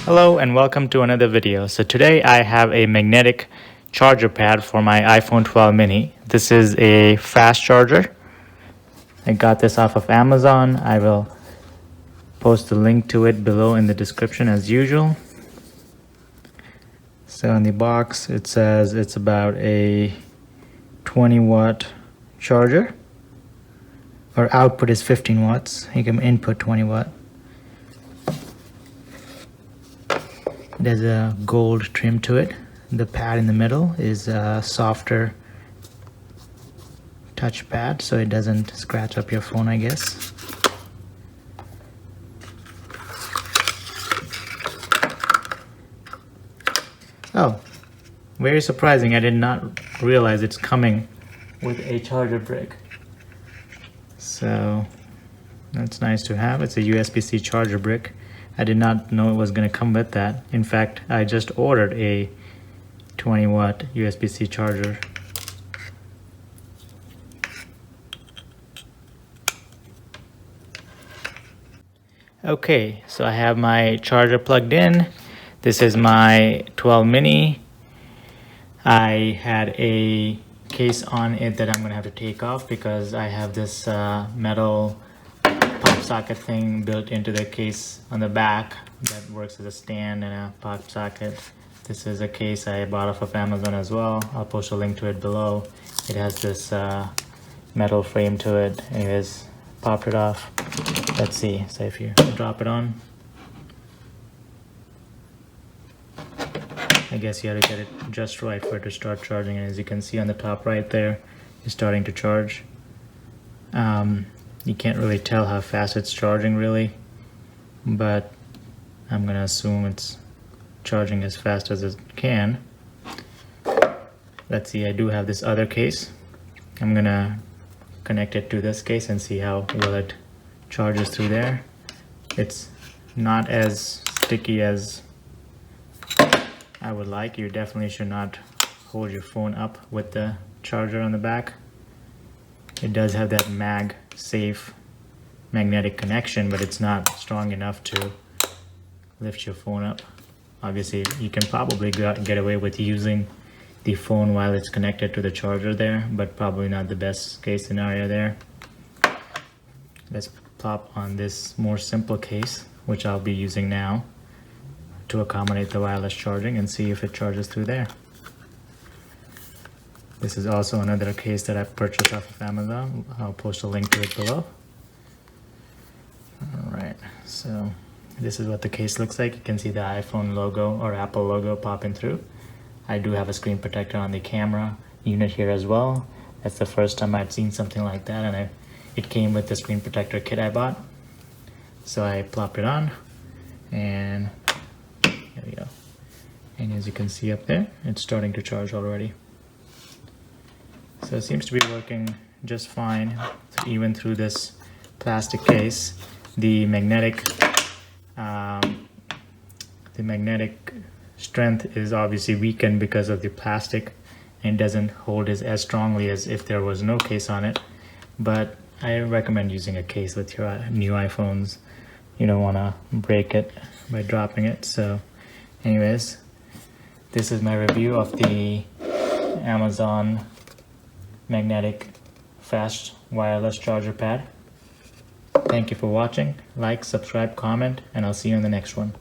Hello and welcome to another video. So today I have a magnetic charger pad for my iPhone 12 mini. This is a fast charger. I got this off of Amazon. I will post a link to it below in the description as usual. So in the box it says it's about a 20-watt charger. Our output is 15 watts. You can input 20 watt. There's a gold trim to it. The pad in the middle is a softer touch pad, so it doesn't scratch up your phone, I guess. Oh, very surprising. I did not realize it's coming with a charger brick. So that's nice to have. It's a USB-C charger brick. I did not know it was going to come with that. In fact, I just ordered a 20-watt USB-C charger. Okay, so I have my charger plugged in. This is my 12 mini. I had a case on it that I'm going to have to take off because I have this metal pop socket thing built into the case on the back that works as a stand and a pop socket. This is a case I bought off of Amazon as well. I'll post a link to it below. It has this metal frame to it. Anyways, popped it off. Let's see. So if you drop it on, I guess you have to get it just right for it to start charging. And as you can see on the top right there, it's starting to charge. You can't really tell how fast it's charging really, but I'm gonna assume it's charging as fast as it can. Let's see, I do have this other case. I'm gonna connect it to this case and see how well it charges through there. It's not as sticky as I would like. You definitely should not hold your phone up with the charger on the back. It does have that safe magnetic connection, but it's not strong enough to lift your phone up. Obviously, you can probably get away with using the phone while it's connected to the charger there, but probably not the best case scenario there. Let's plop on this more simple case, which I'll be using now to accommodate the wireless charging, and see if it charges through there. This is also another case that I purchased off of Amazon. I'll post a link to it below. Alright, so this is what the case looks like. You can see the iPhone logo or Apple logo popping through. I do have a screen protector on the camera unit here as well. That's the first time I've seen something like that, and it came with the screen protector kit I bought. So I plopped it on, and there we go. And as you can see up there, it's starting to charge already. So it seems to be working just fine, even through this plastic case. The magnetic strength is obviously weakened because of the plastic, and doesn't hold as strongly as if there was no case on it. But I recommend using a case with your new iPhones. You don't want to break it by dropping it. So anyways, this is my review of the Amazon magnetic fast wireless charger pad. Thank you for watching. Like, subscribe, comment, and I'll see you in the next one.